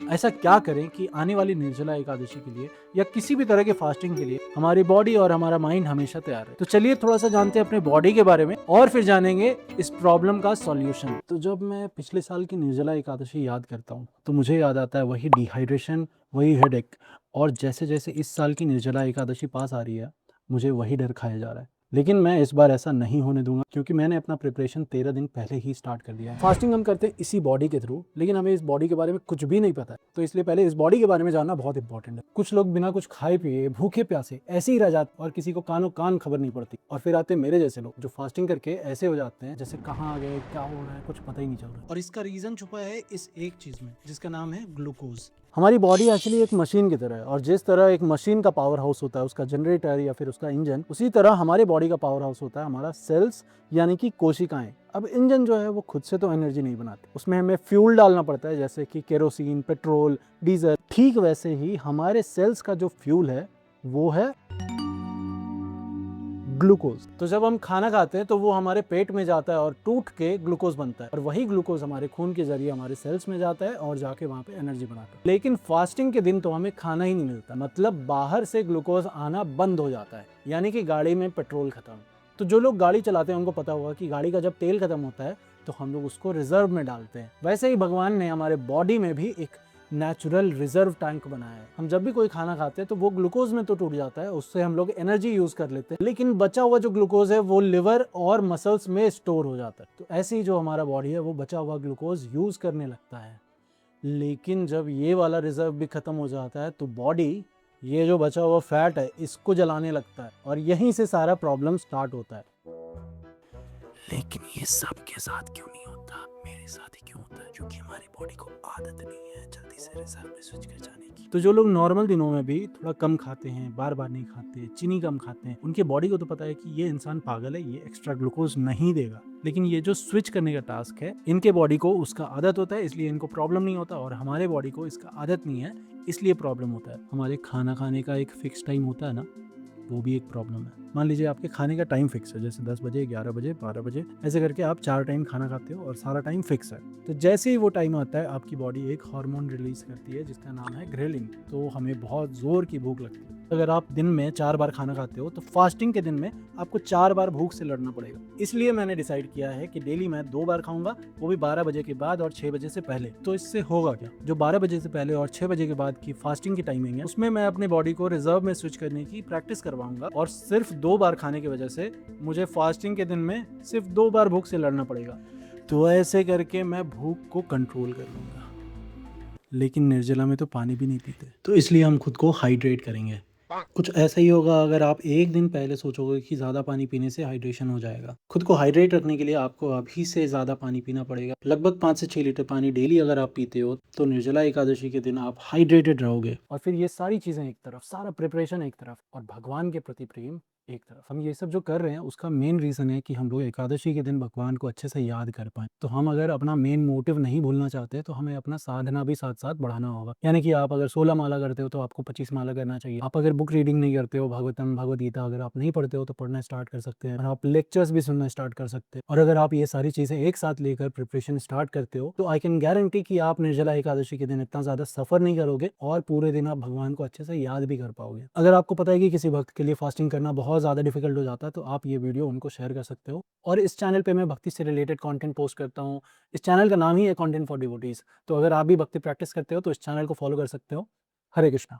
ऐसा क्या करें कि आने वाली निर्जला एकादशी के लिए या किसी भी तरह के फास्टिंग के लिए हमारी बॉडी और हमारा माइंड हमेशा तैयार रहे। तो चलिए थोड़ा सा जानते हैं अपने बॉडी के बारे में और फिर जानेंगे इस प्रॉब्लम का सॉल्यूशन। तो जब मैं पिछले साल की निर्जला एकादशी याद करता हूँ तो मुझे याद आता है वही डिहाइड्रेशन, वही हेडेक। और जैसे जैसे इस साल की निर्जला एकादशी पास आ रही है मुझे वही डर खाया जा रहा है। लेकिन मैं इस बार ऐसा नहीं होने दूंगा क्योंकि मैंने अपना प्रिपरेशन 13 दिन पहले ही स्टार्ट कर दिया है। फास्टिंग हम करते हैं इसी बॉडी के थ्रू, लेकिन हमें इस बॉडी के बारे में कुछ भी नहीं पता है। तो इसलिए पहले इस बॉडी के बारे में जानना बहुत इंपॉर्टेंट है। कुछ लोग बिना कुछ खाए पिए भूखे प्यासे ऐसे ही रह जाते और किसी को कानों कान खबर नहीं पड़ती। और फिर आते मेरे जैसे लोग जो फास्टिंग करके ऐसे हो जाते हैं जैसे कहाँ आ गए, क्या हो रहा है, कुछ पता ही नहीं चल रहा। और इसका रीजन छुपा है इस एक चीज में जिसका नाम है ग्लूकोज। हमारी बॉडी एक्चुअली एक मशीन की तरह है और जिस तरह एक मशीन का पावर हाउस होता है उसका जनरेटर या फिर उसका इंजन, उसी तरह हमारे बॉडी का पावर हाउस होता है हमारा सेल्स यानी कि कोशिकाएं। अब इंजन जो है वो खुद से तो एनर्जी नहीं बनाते, उसमें हमें फ्यूल डालना पड़ता है जैसे कि केरोसिन, पेट्रोल, डीजल। ठीक वैसे ही हमारे सेल्स का जो फ्यूल है वो है ग्लूकोज। तो जब हम खाना खाते हैं तो वो हमारे पेट में जाता है और टूट के ग्लूकोज बनता है और वही ग्लूकोज हमारे खून के जरिए हमारे सेल्स में जाता है और जाके वहां पे एनर्जी बनाता है। लेकिन फास्टिंग के दिन तो हमें खाना ही नहीं मिलता, मतलब बाहर से ग्लूकोज आना बंद हो जाता है, यानी कि गाड़ी में पेट्रोल खत्म। तो जो लोग गाड़ी चलाते हैं उनको पता होगा कि गाड़ी का जब तेल खत्म होता है तो हम लोग उसको रिजर्व में डालते हैं। वैसे ही भगवान ने हमारे बॉडी में भी एक नेचुरल रिजर्व टैंक बनाया है। हम जब भी कोई खाना खाते हैं तो वो ग्लूकोज में तो टूट जाता है, उससे हम लोग एनर्जी यूज कर लेते हैं, लेकिन बचा हुआ जो ग्लूकोज है वो लिवर और मसल्स में स्टोर हो जाता है। तो ऐसे ही जो हमारा बॉडी है वो बचा हुआ ग्लूकोज यूज करने लगता है। लेकिन जब ये वाला रिजर्व भी खत्म हो जाता है तो बॉडी ये जो बचा हुआ फैट है इसको जलाने लगता है और यहीं से सारा प्रॉब्लम स्टार्ट होता है। लेकिन ये सब के साथ क्यों नहीं होता, मेरे साथ ही क्यों होता है? क्योंकि हमारी बॉडी को आदत नहीं है जल्दी से रिजर्व में स्विच कर जाने की। तो जो लोग नॉर्मल दिनों में भी थोड़ा कम खाते हैं, बार बार नहीं खाते, चीनी कम खाते हैं, उनके बॉडी को तो पता है कि ये इंसान पागल है, ये एक्स्ट्रा ग्लूकोज नहीं देगा। लेकिन ये जो स्विच करने का टास्क है इनके बॉडी को उसका आदत होता है, इसलिए इनको प्रॉब्लम नहीं होता, और हमारे बॉडी को इसका आदत नहीं है इसलिए प्रॉब्लम होता है। हमारे खाना खाने का एक फिक्स टाइम होता है ना, वो भी एक प्रॉब्लम है। मान लीजिए आपके खाने का टाइम फिक्स है, जैसे 10 बजे, 11 बजे, 12 बजे, ऐसे करके आप 4 टाइम खाना खाते हो और सारा टाइम फिक्स है। तो जैसे ही वो टाइम आता है आपकी बॉडी एक हार्मोन रिलीज करती है जिसका नाम है ग्रेलिन। तो हमें बहुत जोर की भूख लगती है। अगर आप दिन में 4 बार खाना खाते हो तो फास्टिंग के दिन में आपको 4 बार भूख से लड़ना पड़ेगा। इसलिए मैंने डिसाइड किया है कि डेली मैं 2 बार खाऊंगा, वो भी 12 बजे के बाद और 6 बजे से पहले। तो इससे होगा क्या, जो 12 बजे से पहले और 6 बजे के बाद की फास्टिंग की टाइमिंग है उसमें मैं अपने बॉडी को रिजर्व में स्विच करने की प्रैक्टिस करवाऊंगा और सिर्फ 2 बार खाने की वजह से मुझे फास्टिंग के दिन में सिर्फ 2 बार भूख से लड़ना पड़ेगा। तो ऐसे करके मैं भूख को कंट्रोल कर लूंगा। लेकिन निर्जला में तो पानी भी नहीं पीते, तो इसलिए हम खुद को हाइड्रेट करेंगे। कुछ ऐसा ही होगा अगर आप एक दिन पहले सोचोगे कि ज़्यादा पानी पीने से हाइड्रेशन हो जाएगा। खुद को हाइड्रेट रखने के लिए आपको अभी से ज़्यादा पानी पीना पड़ेगा। लगभग 5 से 6 लीटर पानी डेली अगर आप पीते हो तो निर्जला एकादशी के दिन आप हाइड्रेटेड रहोगे। और फिर ये सारी चीज़ें एक तरफ, सारा प्रिपरेशन एक तरफ और भगवान के प्रति प्रेम एक तरफ। हम ये सब जो कर रहे हैं उसका मेन रीज़न है कि हम लोग एकादशी के दिन भगवान को अच्छे से याद कर पाएँ। तो हम अगर अपना मेन मोटिव नहीं भूलना चाहते तो हमें अपना साधना भी साथ साथ बढ़ाना होगा। यानी कि आप अगर 16 माला करते हो तो आपको 25 माला करना चाहिए। आप अगर बुक रीडिंग नहीं करते हो, भागवतम, भगवद गीता अगर आप नहीं पढ़ते हो तो पढ़ना स्टार्ट कर सकते हैं और आप लेक्चर्स भी सुनना स्टार्ट कर सकते हैं। और अगर आप ये सारी चीज़ें एक साथ लेकर प्रिपरेशन स्टार्ट करते हो तो आई कैन गारंटी कि आप निर्जला एकादशी के दिन इतना ज़्यादा सफ़र नहीं करोगे और पूरे दिन आप भगवान को अच्छे से याद भी कर पाओगे। अगर आपको पता है कि किसी भक्त के लिए फास्टिंग करना बहुत ज़्यादा डिफिकल्ट हो जाता है तो आप ये वीडियो उनको शेयर कर सकते हो। और इस चैनल पे मैं भक्ति से रिलेटेड कंटेंट पोस्ट करता हूँ। इस चैनल का नाम ही है कंटेंट फॉर डिवोटीज। तो अगर आप भी भक्ति प्रैक्टिस करते हो तो इस चैनल को फॉलो कर सकते हो। हरे कृष्णा।